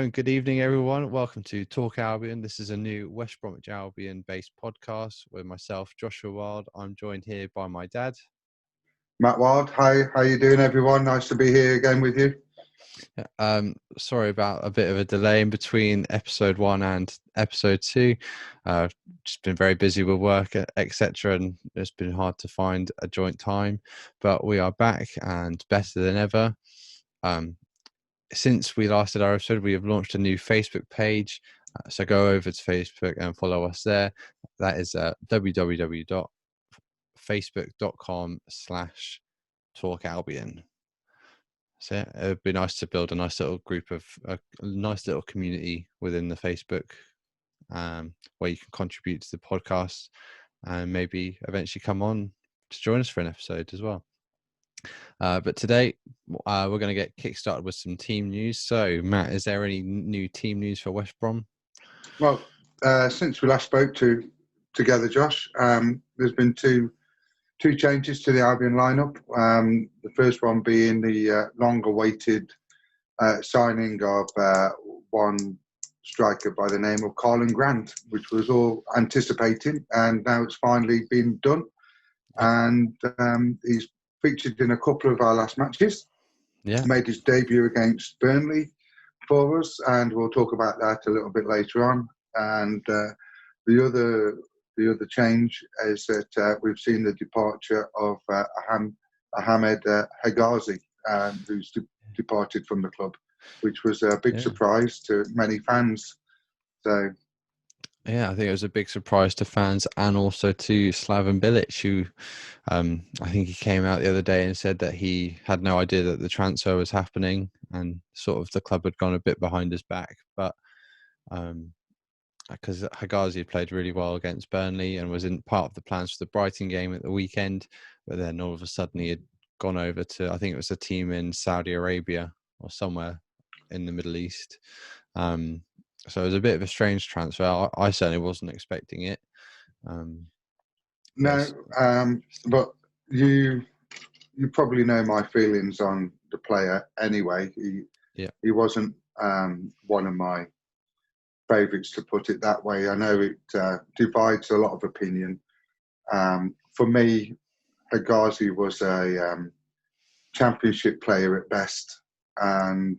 and good evening, everyone. Welcome to Talk Albion. This is a new West Bromwich Albion-based podcast with myself, Joshua Wild. I'm joined here by my dad, Matt Wild. Hi, how you doing, everyone? Nice to be here again with you. Sorry about a bit of a delay in between episode 1 and episode 2. Just been very busy with work, etc., and it's been hard to find a joint time. But we are back and better than ever. Since we last did our episode, we have launched a new Facebook page. So go over to Facebook and follow us there. That is www.facebook.com/Talk Albion. So it would be nice to build a nice little group of a nice little community within the Facebook, where you can contribute to the podcast and maybe eventually come on to join us for an episode as well. But today we're going to get kickstarted with some team news. So Matt, is there any new team news for West Brom? Well, since we last spoke together, Josh, there's been two changes to the Albion lineup. The first one being the long-awaited signing of one striker by the name of Carlin Grant, which was all anticipating, and now it's finally been done. And he's featured in a couple of our last matches. Yeah, made his debut against Burnley for us, and we'll talk about that a little bit later on. And the other change is that we've seen the departure of Ahmed Hegazi, who's departed from the club, which was a big surprise to many fans. So. Yeah, I think it was a big surprise to fans and also to Slaven Bilic, who I think he came out the other day and said that he had no idea that the transfer was happening and sort of the club had gone a bit behind his back. But because Hegazi had played really well against Burnley and was in part of the plans for the Brighton game at the weekend, but then all of a sudden he had gone over to, I think it was a team in Saudi Arabia or somewhere in the Middle East. So it was a bit of a strange transfer. I certainly wasn't expecting it. But you probably know my feelings on the player anyway. He wasn't one of my favourites, to put it that way. I know it divides a lot of opinion. For me, Hegazi was a championship player at best, and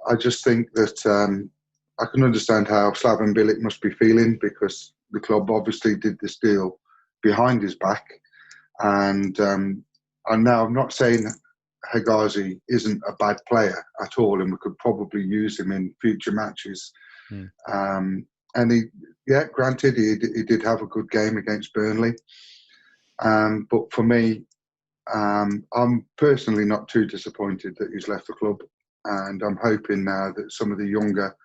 I just think that I can understand how Slaven Bilic must be feeling, because the club obviously did this deal behind his back. And now I'm not saying Hegazi isn't a bad player at all, and we could probably use him in future matches. And granted, he did have a good game against Burnley. But for me, I'm personally not too disappointed that he's left the club, and I'm hoping now that some of the younger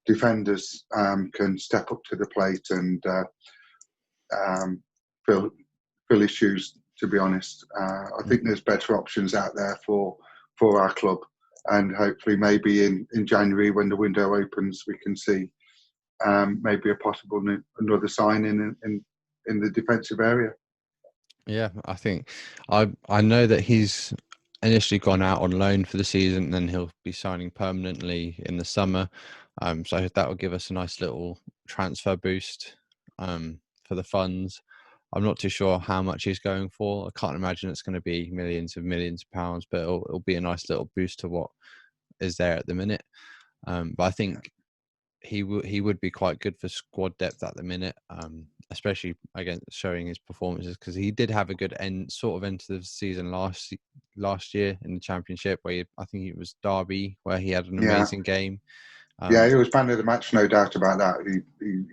defenders can step up to the plate and fill his shoes. To be honest, I think there's better options out there for our club, and hopefully maybe in January when the window opens, we can see maybe a possible another signing in the defensive area. Yeah, I think I know that he's initially gone out on loan for the season, and then he'll be signing permanently in the summer. So that will give us a nice little transfer boost for the funds. I'm not too sure how much he's going for. I can't imagine it's going to be millions of pounds, but it'll be a nice little boost to what is there at the minute. But I think he would be quite good for squad depth at the minute, especially against showing his performances, because he did have a good end to the season last year in the Championship, where I think it was Derby, where he had an amazing game. He was man of the match, no doubt about that.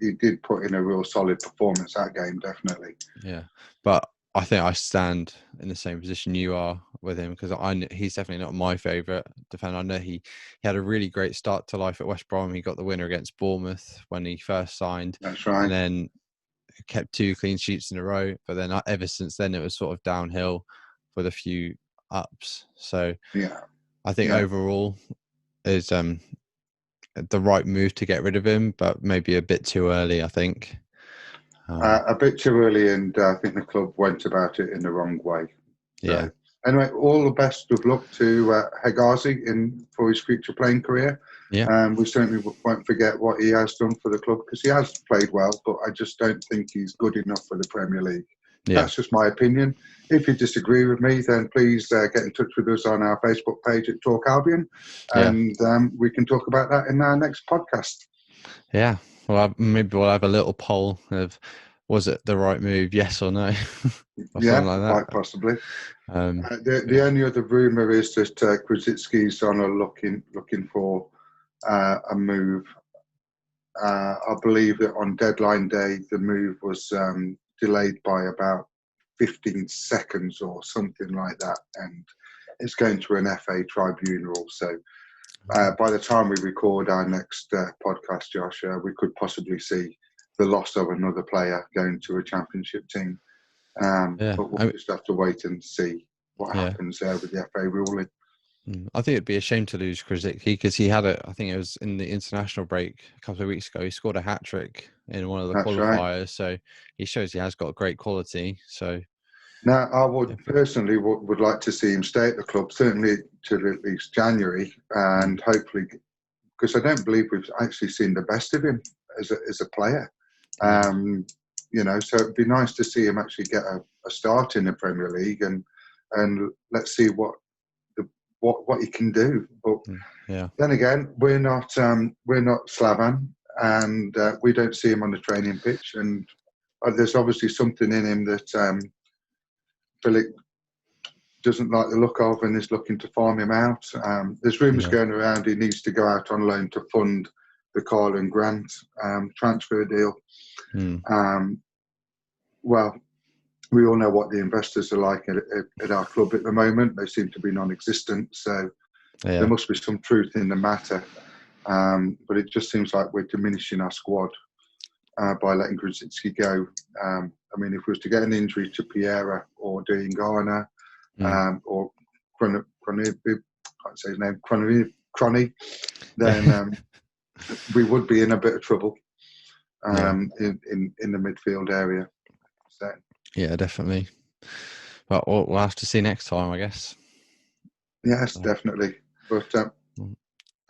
He did put in a real solid performance that game, definitely. Yeah, but I think I stand in the same position you are with him, because he's definitely not my favourite defender. I know he had a really great start to life at West Brom. He got the winner against Bournemouth when he first signed. That's right. And then kept 2 clean sheets in a row. But then ever since then, it was sort of downhill with a few ups. So I think overall is the right move to get rid of him, but maybe a bit too early, I think. A bit too early, and I think the club went about it in the wrong way. So Anyway, all the best of luck to Hegazi for his future playing career. Yeah, We certainly won't forget what he has done for the club, because he has played well, but I just don't think he's good enough for the Premier League. yeah, That's just my opinion. If you disagree with me, then please get in touch with us on our Facebook page at Talk Albion, yeah, and we can talk about that in our next podcast. yeah. Well, maybe we'll have a little poll of, was it the right move, yes or no, or something Yeah, like quite that. possibly. The Yeah, only other rumour is that Krasitsky's on looking for a move. I believe that on deadline day, the move was delayed by about 15 seconds or something like that, and it's going to an FA tribunal. So by the time we record our next podcast, Josh, we could possibly see the loss of another player going to a championship team. yeah. But we'll just have to wait and see what Yeah. happens there with the FA ruling. I think it'd be a shame to lose Krasicki, because he had I think it was in the international break a couple of weeks ago. He scored a hat trick in one of the That's right. qualifiers, so he shows he has got great quality. So Now, I would personally would like to see him stay at the club, certainly till at least January, and hopefully, because I don't believe we've actually seen the best of him as a player. So it'd be nice to see him actually get a start in the Premier League, and let's see what he can do. But yeah, then again, we're not Slavan, and we don't see him on the training pitch, and there's obviously something in him that Philip doesn't like the look of and is looking to farm him out. There's rumours going around he needs to go out on loan to fund the Carlin Grant transfer deal. Well, we all know what the investors are like at our club at the moment. They seem to be non-existent, so there must be some truth in the matter. But it just seems like we're diminishing our squad by letting Grzycki go. I mean, if we was to get an injury to Piera or Dean Garner or Cronny, can't say his name, Cronny, then we would be in a bit of trouble in the midfield area. So. Yeah, definitely. Well, we'll have to see next time, I guess. Yes, definitely. But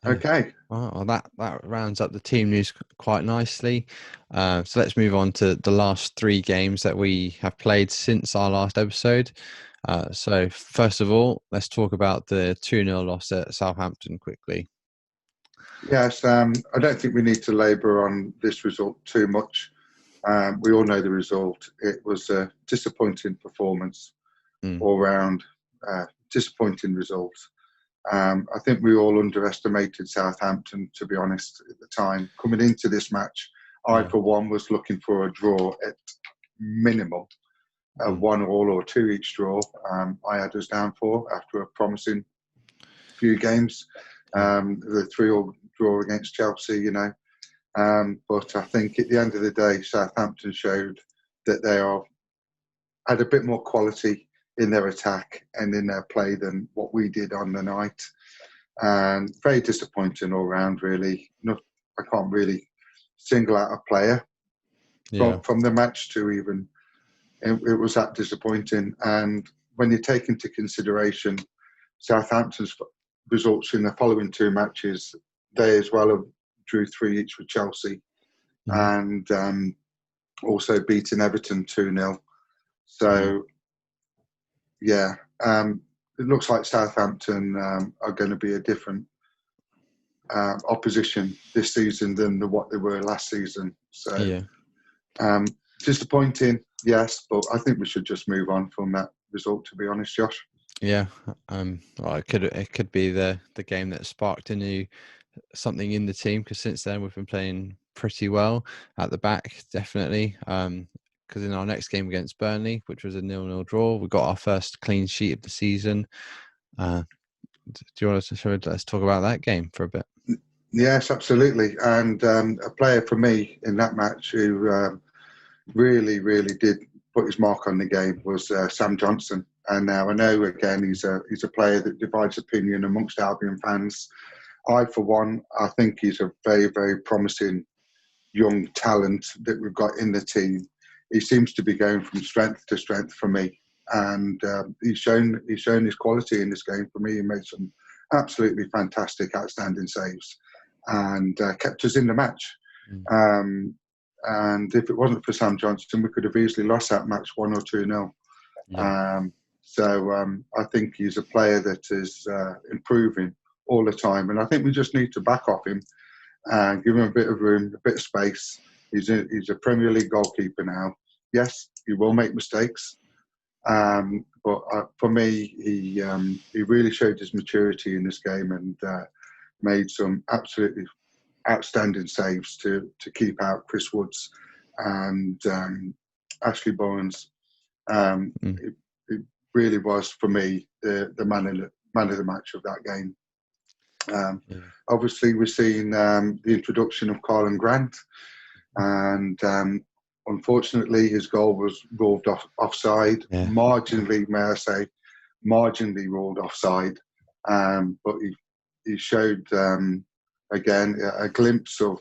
okay. Well, that rounds up the team news quite nicely. So let's move on to the last 3 games that we have played since our last episode. So first of all, let's talk about the 2-0 loss at Southampton quickly. Yes, I don't think we need to labour on this result too much. We all know the result. It was a disappointing performance all round, disappointing result. I think we all underestimated Southampton, to be honest, at the time. Coming into this match, I, for one, was looking for a draw at minimum, 1-1 or 2 each draw. I had us down for after a promising few games. The 3-3 draw against Chelsea, but I think at the end of the day, Southampton showed that they had a bit more quality in their attack and in their play than what we did on the night. And very disappointing all round, really. I can't really single out a player from the match to even. It was that disappointing. And when you take into consideration Southampton's results in the following 2 matches, they as well have drew 3 each with Chelsea and also beaten Everton 2-0. So, it looks like Southampton are going to be a different opposition this season than what they were last season. So, disappointing, yes, but I think we should just move on from that result, to be honest, Josh. Yeah, well, it could be the game that sparked a new something in the team, because since then we've been playing pretty well at the back, definitely. Because in our next game against Burnley, which was a 0-0 draw, we got our first clean sheet of the season. Do you want to let's talk about that game for a bit? Yes, absolutely. And a player for me in that match who really, really did put his mark on the game was Sam Johnson. And now I know, again, he's a player that divides opinion amongst Albion fans. I, for one, I think he's a very, very promising young talent that we've got in the team. He seems to be going from strength to strength for me. and he's shown his quality in this game. For me, he made some absolutely fantastic, outstanding saves, and kept us in the match. Mm. And if it wasn't for Sam Johnson, we could have easily lost that match 1 or 2-0. Yeah. I think he's a player that is improving all the time, and I think we just need to back off him and give him a bit of room, a bit of space. He's a Premier League goalkeeper now. Yes, he will make mistakes, but for me, he really showed his maturity in this game and made some absolutely outstanding saves to keep out Chris Woods and Ashley Barnes. It really was, for me, the man of the match of that game. Obviously, we've seen the introduction of Carlin Grant, and unfortunately, his goal was ruled offside. Yeah. Marginally, may I say, marginally ruled offside. But he showed again a glimpse of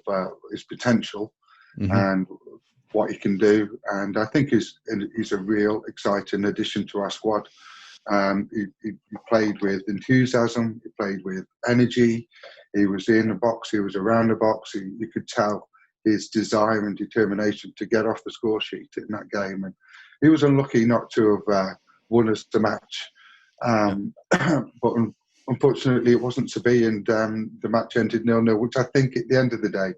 his potential and what he can do. And I think he's a real exciting addition to our squad. He played with enthusiasm. He played with energy. He was in the box. He was around the box. You could tell his desire and determination to get off the score sheet in that game. And he was unlucky not to have won us the match. But unfortunately, it wasn't to be, and the match ended 0-0, which I think at the end of the day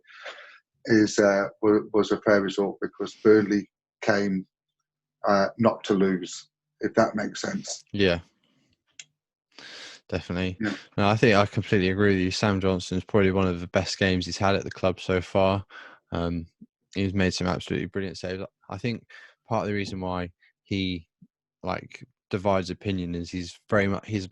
was a fair result, because Burnley came not to lose, if that makes sense. Yeah, definitely. Yeah. No, I think I completely agree with you. Sam Johnson's probably one of the best games he's had at the club so far. He's made some absolutely brilliant saves. I think part of the reason why he divides opinion is he's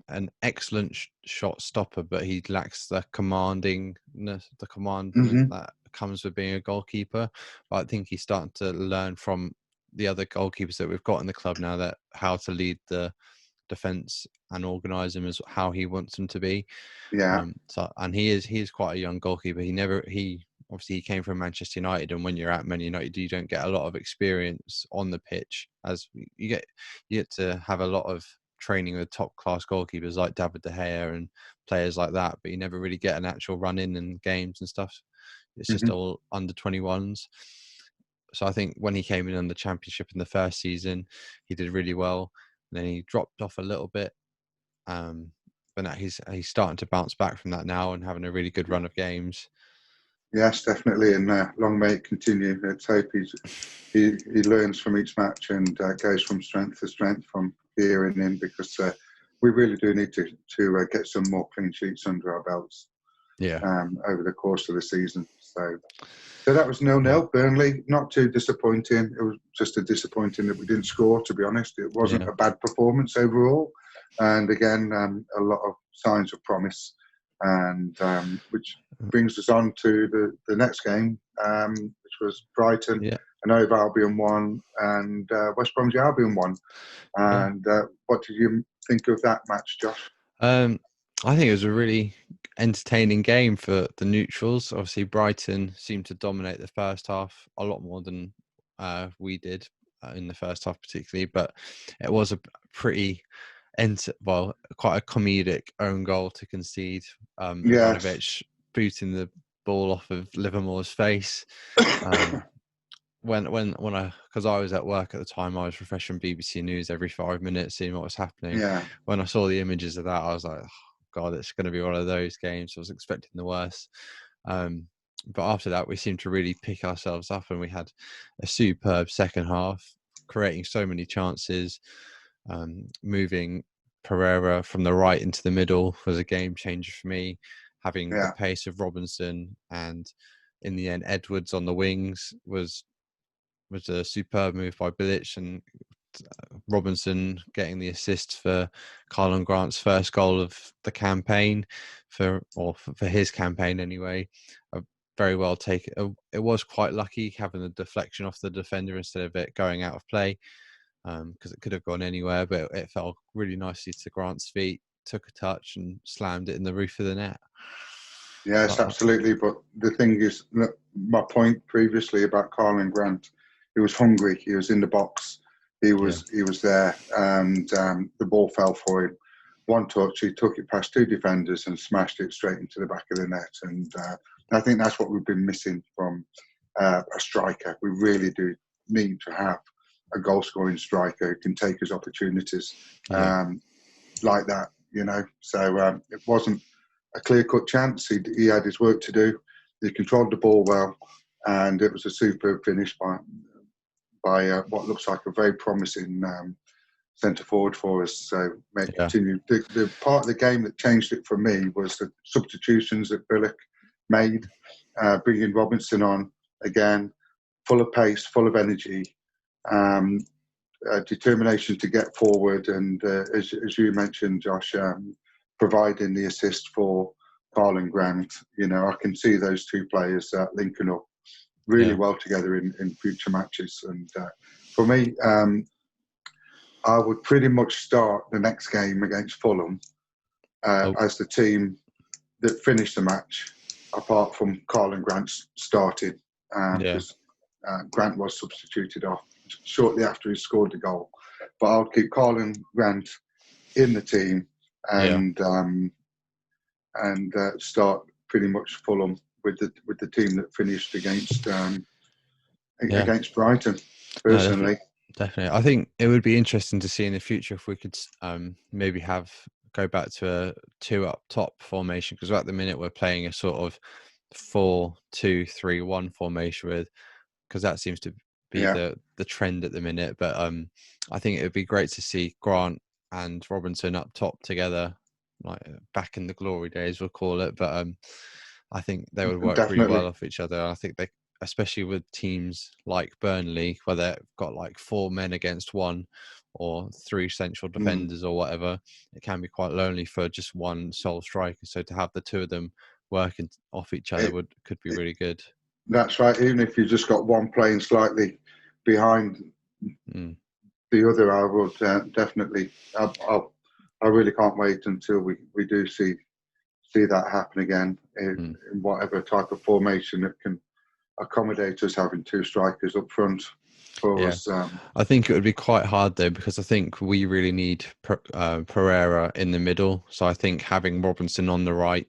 an excellent shot stopper, but he lacks the command that comes with being a goalkeeper. But I think he's starting to learn from the other goalkeepers that we've got in the club now, that how to lead the defense and organize them as how he wants them to be. And he is quite a young goalkeeper. He obviously he came from Manchester United, and when you're at Man United, you don't get a lot of experience on the pitch, as you get to have a lot of training with top class goalkeepers like David De Gea and players like that, but you never really get an actual run in games and stuff. It's just all under 21s. So I think when he came in on the Championship in the first season, he did really well. And then he dropped off a little bit. But now he's starting to bounce back from that now and having a really good run of games. Yes, definitely, and long may it continue. Let's hope he learns from each match and goes from strength to strength from here and in, because we really do need to get some more clean sheets under our belts. Over the course of the season. So that was 0-0. Burnley, not too disappointing. It was just disappointing that we didn't score, to be honest. It wasn't a bad performance overall. And again, a lot of signs of promise. And which brings us on to the next game, which was Brighton. And Hove Albion won, and West Bromwich Albion won. And what did you think of that match, Josh? I think it was a really entertaining game for the neutrals. Obviously, Brighton seemed to dominate the first half a lot more than we did in the first half, particularly. But it was a pretty quite a comedic own goal to concede. Ivanovic booting the ball off of Livermore's face. Because I was at work at the time, I was refreshing BBC News every 5 minutes, seeing what was happening. When I saw the images of that, I was like, oh, God, it's going to be one of those games. I was expecting the worst. But after that, we seemed to really pick ourselves up, and we had a superb second half, creating so many chances. Moving Pereira from the right into the middle was a game changer for me. Having the pace of Robinson, and in the end, Edwards on the wings was a superb move by Bilic, and Robinson getting the assist for Carlin Grant's first goal of the campaign, for his campaign anyway. Very well taken. It was quite lucky having the deflection off the defender instead of it going out of play, because it could have gone anywhere, but it fell really nicely to Grant's feet, took a touch and slammed it in the roof of the net. Yes, absolutely. But the thing is, my point previously about Carlin Grant, he was hungry. He was in the box. He Yeah. was there, and the ball fell for him. One touch, he took it past two defenders and smashed it straight into the back of the net. And I think that's what we've been missing from a striker. We really do need to have a goal-scoring striker who can take his opportunities like that, you know. So it wasn't a clear-cut chance. He had his work to do. He controlled the ball well, and it was a superb finish by what looks like a very promising centre forward for us. So continue. The part of the game that changed it for me was the substitutions that Billick made, bringing Robinson on again, full of pace, full of energy, determination to get forward, and as you mentioned, Josh, providing the assist for Carl and Grant. You know, I can see those two players linking up really well together in future matches. And for me, I would pretty much start the next game against Fulham as the team that finished the match, apart from Carl and Grant started, because Grant was substituted off shortly after he scored the goal. But I'll keep Carl and Grant in the team and start pretty much Fulham with the team that finished against Brighton. Personally, no, definitely. I think it would be interesting to see in the future if we could maybe go back to a 2 up top formation, because at the minute we're playing a sort of 4-2-3-1 formation because that seems to be the trend at the minute. But I think it would be great to see Grant and Robinson up top together, like back in the glory days, we'll call it. But I think they would work really well off each other. I think they, especially with teams like Burnley, where they've got like 4 men against 1 or 3 central defenders or whatever, it can be quite lonely for just one sole striker. So to have the two of them working off each other could be really good. That's right. Even if you just got one playing slightly behind the other, I would definitely. I really can't wait until we do see that happen again in whatever type of formation that can accommodate us having 2 strikers up front for us. I think it would be quite hard though, because I think we really need Pereira in the middle. So I think having Robinson on the right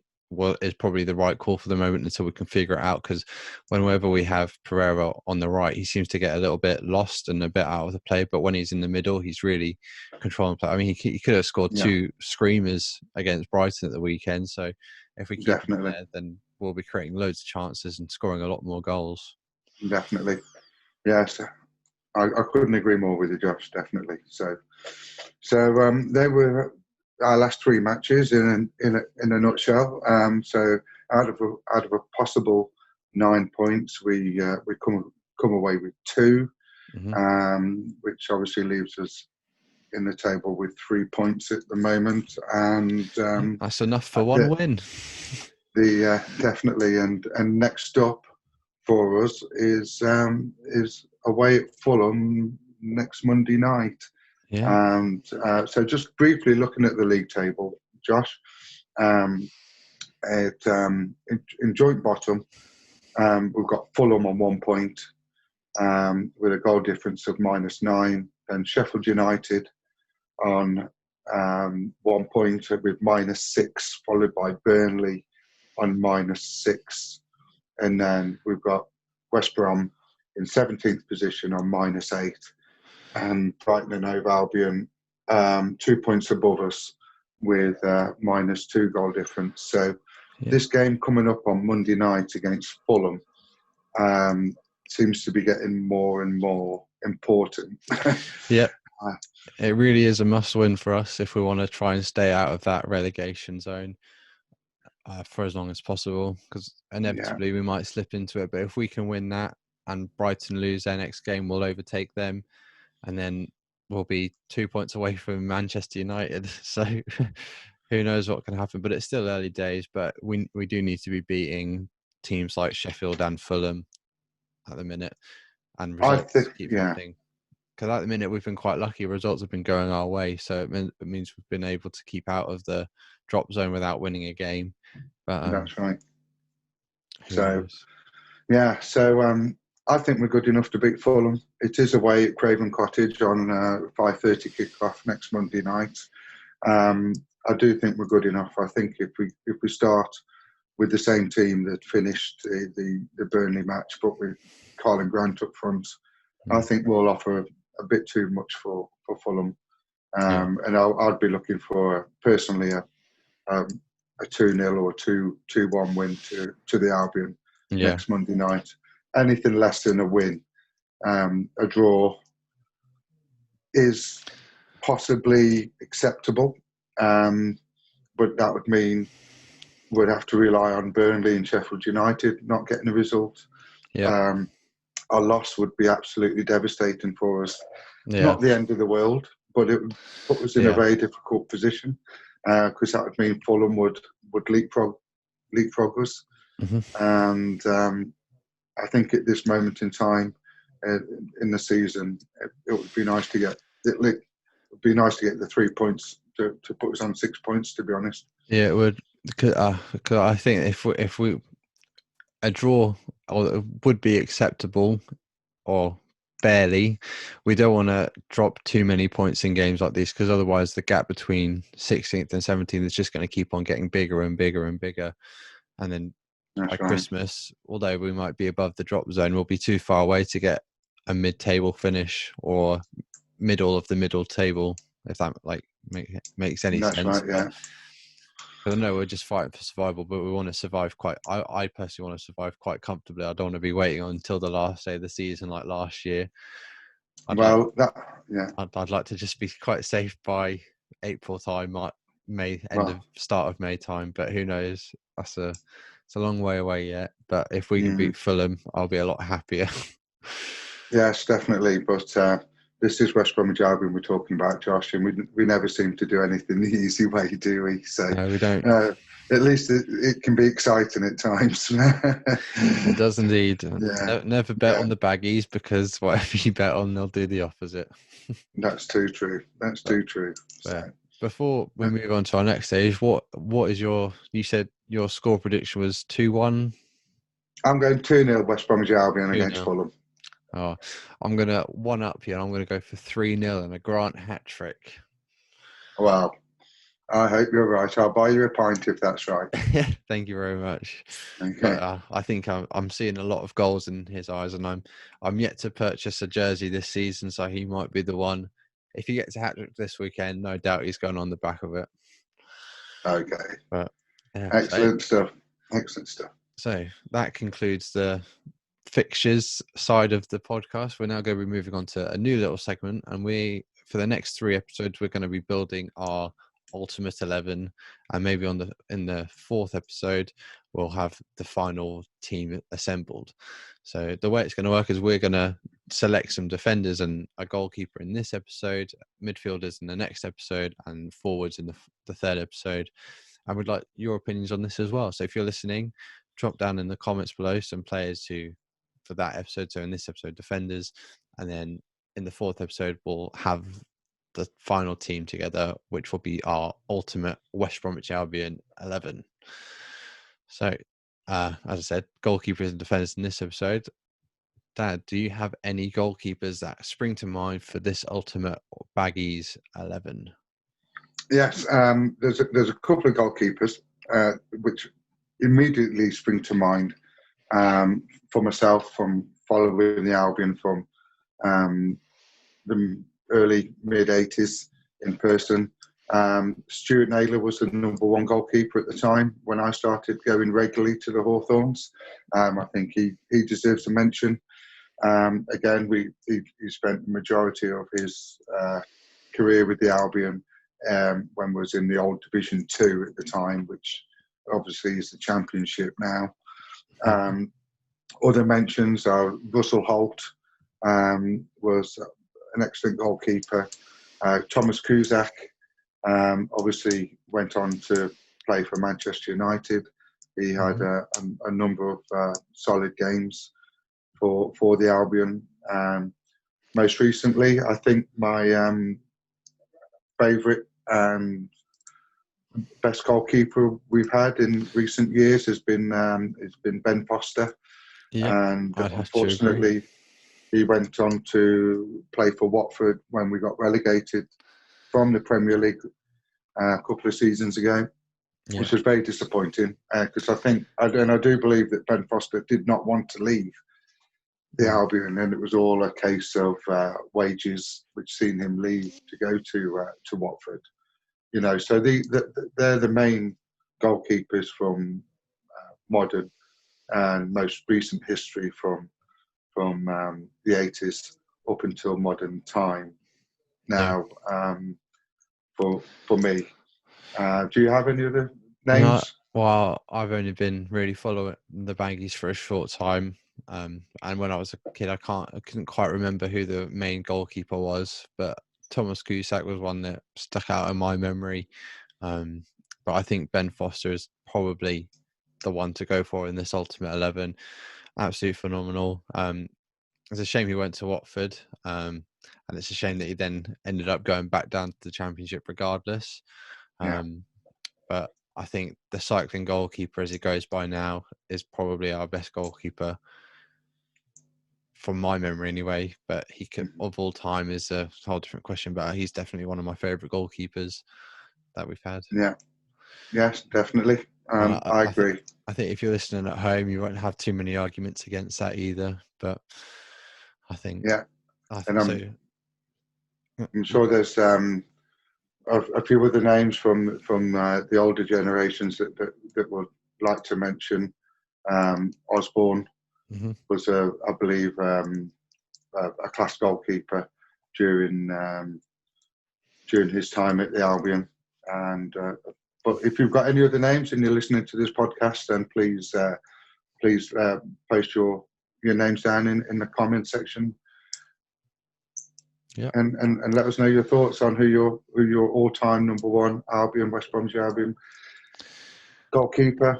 is probably the right call for the moment until we can figure it out, because whenever we have Pereira on the right, he seems to get a little bit lost and a bit out of the play, but when he's in the middle, he's really controlling play. I mean, he could have scored 2 screamers against Brighton at the weekend, so if we keep him there, then we'll be creating loads of chances and scoring a lot more goals. Definitely. Yes, I couldn't agree more with you, Josh, definitely. So they were our last 3 matches in a nutshell. So out of a possible 9 points, we come away with 2, which obviously leaves us in the table with 3 points at the moment, and that's enough for one win. Definitely, and next up for us is away at Fulham next Monday night. And so just briefly looking at the league table, Josh, in joint bottom, we've got Fulham on 1 point with a goal difference of -9, and Sheffield United on 1 point with -6, followed by Burnley on -6. And then we've got West Brom in 17th position on -8. And Brighton and Hove Albion 2 points above us with -2 goal difference. So this game coming up on Monday night against Fulham seems to be getting more and more important. It really is a must-win for us if we want to try and stay out of that relegation zone for as long as possible, because inevitably we might slip into it. But if we can win that and Brighton lose their next game, we'll overtake them, and then we'll be 2 points away from Manchester United. So who knows what can happen? But it's still early days. But we do need to be beating teams like Sheffield and Fulham at the minute, and results keep happening. Because at the minute we've been quite lucky. Results have been going our way, so it means we've been able to keep out of the drop zone without winning a game. But that's right. So, yeah. So I think we're good enough to beat Fulham. It is away at Craven Cottage on 5:30 kick-off next Monday night. I do think we're good enough. I think if we start with the same team that finished the Burnley match, but with Colin Grant up front, I think we'll offer a bit too much for Fulham. And I'd be looking for, personally, a 2-0 or 2-1 win to the Albion next Monday night. Anything less than a win, a draw, is possibly acceptable. But that would mean we'd have to rely on Burnley and Sheffield United not getting a result. Our loss would be absolutely devastating for us. Not the end of the world, but it would put us in a very difficult position, because that would mean Fulham would leapfrog us. And I think at this moment in time in the season, it would be nice to get the 3 points to put us on 6 points, to be honest. Yeah, it would. Cause I think if we a draw would be acceptable, or barely. We don't want to drop too many points in games like this, because otherwise the gap between 16th and 17th is just going to keep on getting bigger and bigger and bigger. And then by Christmas, although we might be above the drop zone, we'll be too far away to get a mid-table finish or middle of the middle table, if that makes any sense. That's right, yeah. I know we're just fighting for survival, but we want to survive I personally want to survive quite comfortably. I don't want to be waiting until the last day of the season like last year. I'd like to just be quite safe by April time, start of May time. But who knows? It's a long way away yet. But if we can beat Fulham, I'll be a lot happier. Yes, definitely. But this is West Bromwich Albion we're talking about, Josh, and we never seem to do anything the easy way, do we? So no, we don't. At least it can be exciting at times. It does indeed. Yeah. Never bet on the baggies, because whatever you bet on, they'll do the opposite. That's too true. Too true. So, before we move on to our next stage, what is you said your score prediction was 2-1? I'm going 2-0 West Bromwich Albion against Fulham. Oh, I'm going to one up here. I'm going to go for 3-0 and a Grant hat-trick. Wow. I hope you're right. I'll buy you a pint if that's right. Thank you very much. Okay. But, I think I'm seeing a lot of goals in his eyes, and I'm yet to purchase a jersey this season, so he might be the one. If he gets a hat-trick this weekend, no doubt he's going on the back of it. Okay. But excellent stuff. Excellent stuff. So that concludes the fixtures side of the podcast. We're now going to be moving on to a new little segment, and for the next 3 episodes, we're going to be building our Ultimate 11, and maybe in the 4th episode we'll have the final team assembled. So the way it's going to work is we're going to select some defenders and a goalkeeper in this episode, midfielders in the next episode, and forwards in the 3rd episode. And we'd like your opinions on this as well. So if you're listening, drop down in the comments below some players for that episode. So in this episode, defenders, and then in the 4th episode we'll have the final team together, which will be our ultimate West Bromwich Albion 11. So, as I said, goalkeepers and defenders in this episode. Dad, do you have any goalkeepers that spring to mind for this ultimate Baggies 11? Yes, there's a couple of goalkeepers which immediately spring to mind for myself, from following the Albion from the early mid-80s in person. Stuart Naylor was the number 1 goalkeeper at the time when I started going regularly to the Hawthorns. I think he deserves a mention. Again, he spent the majority of his career with the Albion when was in the old Division 2 at the time, which obviously is the Championship now. Other mentions are Russell Holt was an excellent goalkeeper. Thomas Cusack obviously went on to play for Manchester United. He had a number of solid games for the Albion. Most recently, I think my favourite and best goalkeeper we've had in recent years has been Ben Foster. Yeah, and I'd have to agree. unfortunately, he went on to play for Watford when we got relegated from the Premier League a couple of seasons ago, Yeah, which was very disappointing because I think, and I do believe that Ben Foster did not want to leave the mm, Albion, and it was all a case of wages, which seen him leave to go to Watford. You know, so they're the main goalkeepers from modern and most recent history from the 80s up until modern time. yeah. Now, for me, do you have any other No, names? well, I've only been really following the Baggies for a short time. And when I was a kid, I couldn't quite remember who the main goalkeeper was, but Thomas Cusack was one that stuck out in my memory. Um, but I think Ben Foster is probably the one to go for in this Ultimate 11. Absolutely phenomenal. It's a shame he went to Watford, and it's a shame that he then ended up going back down to the Championship regardless. Yeah, Um, but I think the cycling goalkeeper, as he goes by now, is probably our best goalkeeper from my memory anyway. But he could, mhm. of all time, is a whole different question. But he's definitely one of my favourite goalkeepers that we've had. Yeah, yes, definitely. And I agree. I think if you're listening at home, you won't have too many arguments against that either. But I think Yeah, and so. I'm sure there's a few other names from the older generations that would like to mention. Osborne Mm-hmm. was, I believe, a class goalkeeper during during his time at the Albion. And but if you've got any other names and you're listening to this podcast, then please post your names down in the comment section Yeah. and let us know your thoughts on who your all time number one Albion, West Bromwich Albion goalkeeper.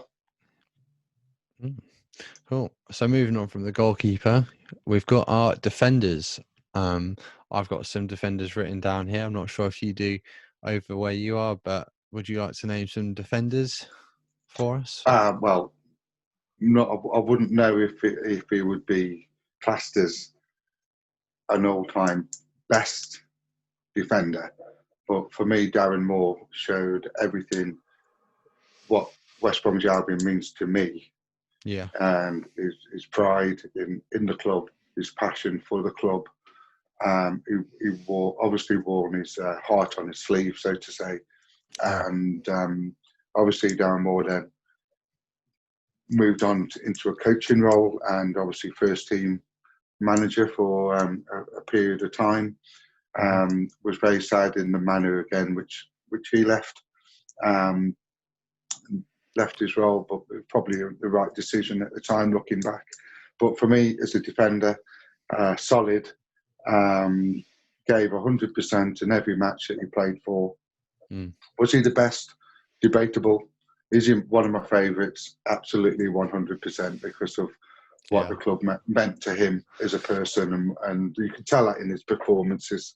Mm. Cool. So moving on from the goalkeeper, we've got our defenders. Um, I've got some defenders written down here. I'm not sure if you do over where you are, but would you like to name some defenders for us? Well, not I wouldn't know if he would be classed as an all time best defender, but for me, Darren Moore showed everything what West Bromwich Albion means to me, Yeah. and his pride in the club, his passion for the club. He obviously worn his heart on his sleeve, so to say, Yeah. and obviously Darren Moore then moved on into a coaching role and obviously first team manager for a period of time. Mm-hmm. Was very sad in the manner again which he left. Um, Left his role, but probably the right decision at the time looking back. But for me, as a defender, solid, gave 100% in every match that he played for. Mm. Was he the best? Debatable. Is he one of my favourites? Absolutely 100% because of what Yeah. the club meant to him as a person, and you can tell that in his performances.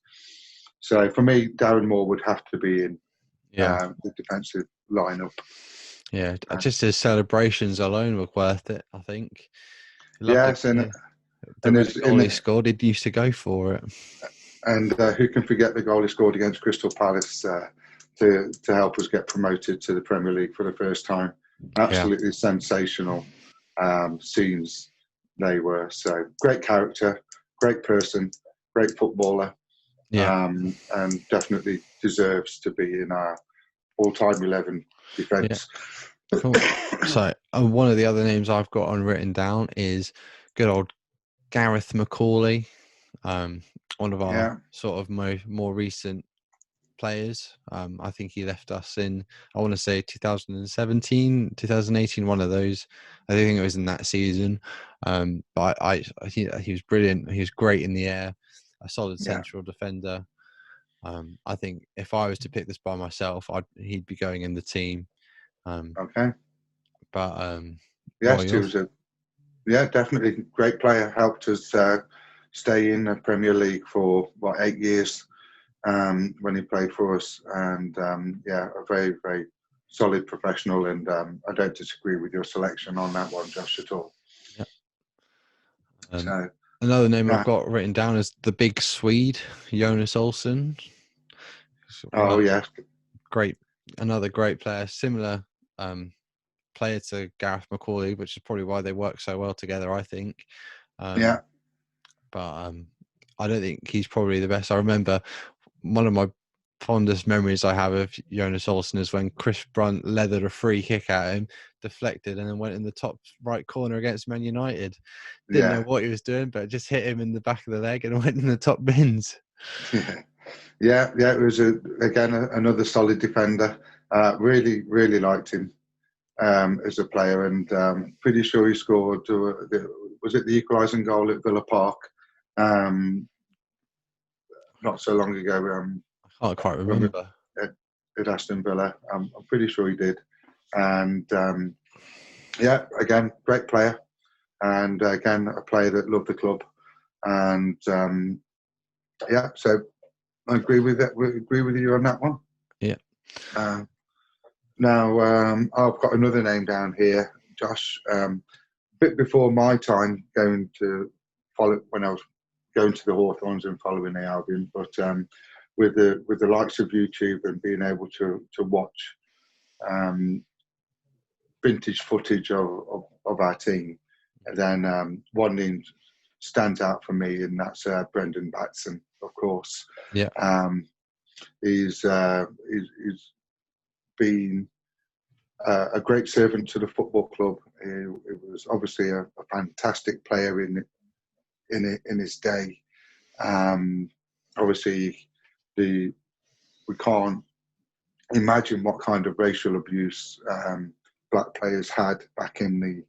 So for me, Darren Moore would have to be in Yeah. the defensive lineup. Yeah. Just his celebrations alone were worth it, I think. Loved it. Yes, Yeah. The and red his goal he in scored, he used to go for it. and who can forget the goal he scored against Crystal Palace to help us get promoted to the Premier League for the first time? Yeah. Absolutely sensational scenes they were. So great character, great person, great footballer, Yeah. and definitely deserves to be in our all-time 11 Yeah. defence. Cool. So one of the other names I've got on written down is good old Gareth McCauley, one of our Yeah, sort of more recent players. I think he left us in, I want to say 2017, 2018, one of those. I don't think it was in that season. But I think he was brilliant. He was great in the air, a solid yeah, central defender. I think if I was to pick this by myself, he'd be going in the team. Um, okay. but what are Yes, he your was definitely great player. Helped us stay in the Premier League for 8 years when he played for us, and a very very solid professional. And I don't disagree with your selection on that one, Josh, at all. Yeah. Um, So Another name I've yeah. got written down is the big Swede, Jonas Olsson. Oh yeah. Great, another great player, similar player to Gareth McCauley, which is probably why they work so well together, I think. Yeah. But I don't think he's probably the best. I remember one of my fondest memories I have of Jonas Olsson is when Chris Brunt leathered a free kick at him, deflected, and then went in the top right corner against Man United. Didn't know Yeah. what he was doing, but it just hit him in the back of the leg and went in the top bins. Yeah. Yeah. It was another solid defender. Really liked him as a player, and pretty sure he scored. Was it the equalising goal at Villa Park? Not so long ago. I can't quite When we remember. at Aston Villa, I'm pretty sure he did. And yeah, again, great player, and again, a player that loved the club. And yeah, so I agree with that. We agree with you on that one. Yeah. Now, I've got another name down here, Josh. A bit before my time going to follow when I was going to the Hawthorns and following the Albion, but with the likes of YouTube and being able to watch vintage footage of our team, and then one name stands out for me, and that's Brendan Batson, of course. Yeah. He's been a great servant to the football club. He was obviously a fantastic player in his day. Obviously, we can't imagine what kind of racial abuse black players had back in the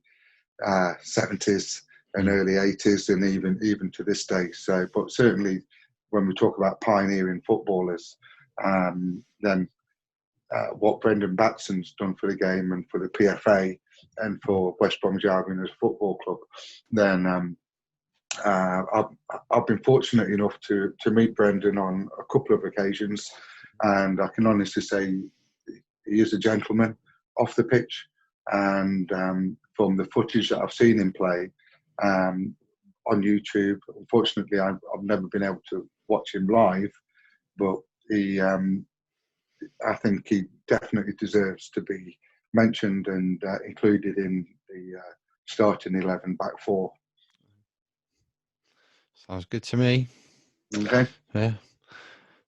70s and early 80s, and even to this day. So, but certainly when we talk about pioneering footballers, then what Brendan Batson's done for the game and for the PFA and for West Bromwich Albion as a football club, then I've been fortunate enough to meet Brendan on a couple of occasions, and I can honestly say he is a gentleman off the pitch. And from the footage that I've seen him play on YouTube, unfortunately I've never been able to watch him live, but I think he definitely deserves to be mentioned and included in the starting 11 back four. Sounds good to me. Okay. Yeah.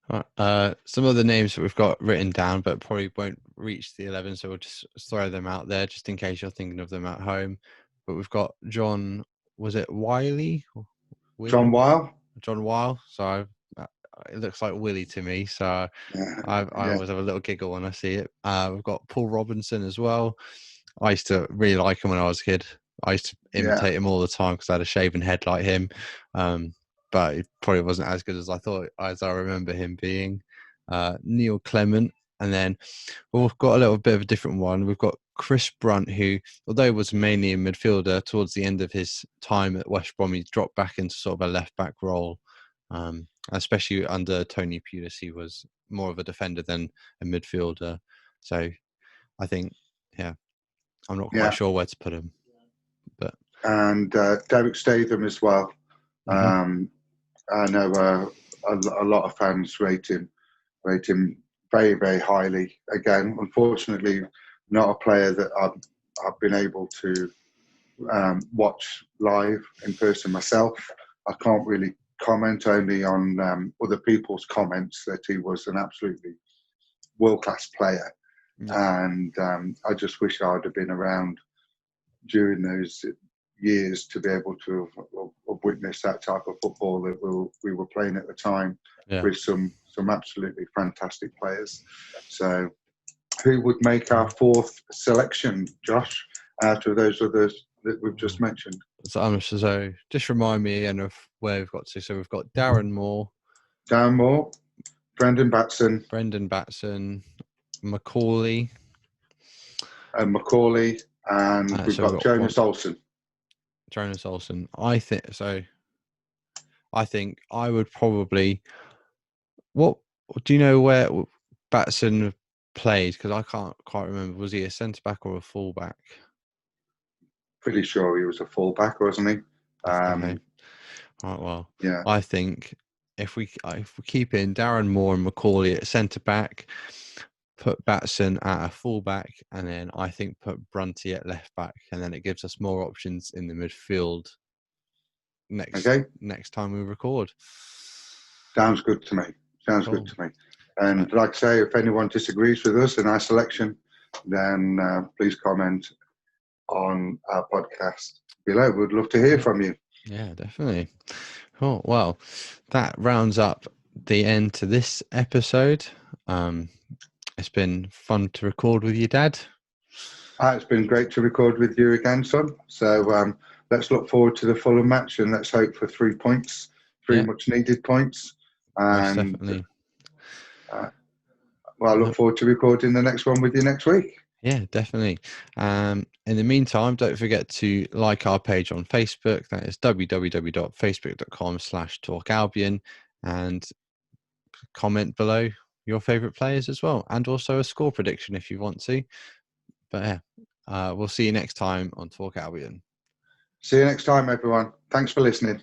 Right. Some other names that we've got written down, but probably won't reach the 11, so we'll just throw them out there just in case you're thinking of them at home. But we've got John, was it Wiley? John Weil. John Weil. So it looks like Willie to me. So I Yeah. always have a little giggle when I see it. We've got Paul Robinson as well. I used to really like him when I was a kid. I used to imitate him all the time because I had a shaven head like him. But it probably wasn't as good as I remember him being. Neil Clement, and then we've got a little bit of a different one. We've got Chris Brunt, who, although he was mainly a midfielder, towards the end of his time at West Brom, he dropped back into sort of a left back role. Especially under Tony Pulis, he was more of a defender than a midfielder. So I think, yeah, I'm not quite sure where to put him. But and Derek Statham as well. I know a lot of fans rate him very, very highly. Again, unfortunately, not a player that I've been able to watch live in person myself. I can't really comment, only on other people's comments that he was an absolutely world-class player. And I just wish I'd have been around during those years to be able to have witnessed that type of football that we were playing at the time, with some absolutely fantastic players. So who would make our fourth selection, Josh, out of those others that we've just mentioned? So just remind me again of where we've got to. So we've got Darren Moore, Brendan Batson, Macaulay, and Macaulay, and we've got Jonas Olsson. Jonas Olsson. I think I would probably. What do you know where Batson played? Because I can't quite remember. Was he a centre back or a full back? Pretty sure he was a full back, wasn't he? Definitely. All right, well, Yeah. I think if we keep in Darren Moore and Macaulay at centre back, put Batson at a full back, and then I think put Brunty at left back, and then it gives us more options in the midfield Okay. next time we record. Sounds good to me. Sounds Cool. good to me. And like I say, if anyone disagrees with us in our selection, then please comment on our podcast below. We'd love to hear from you. Yeah, definitely. Cool. Well, that rounds up the end to this episode. It's been fun to record with you, Dad. It's been great to record with you again, son. So let's look forward to the Fulham match, and let's hope for 3 points, three much needed points. Most And definitely. I look forward to recording the next one with you next week. Yeah, definitely. In the meantime, don't forget to like our page on Facebook. That is www.facebook.com/Talk Albion, and comment below your favourite players as well, and also a score prediction if you want to. But yeah, we'll see you next time on Talk Albion. See you next time, everyone. Thanks for listening.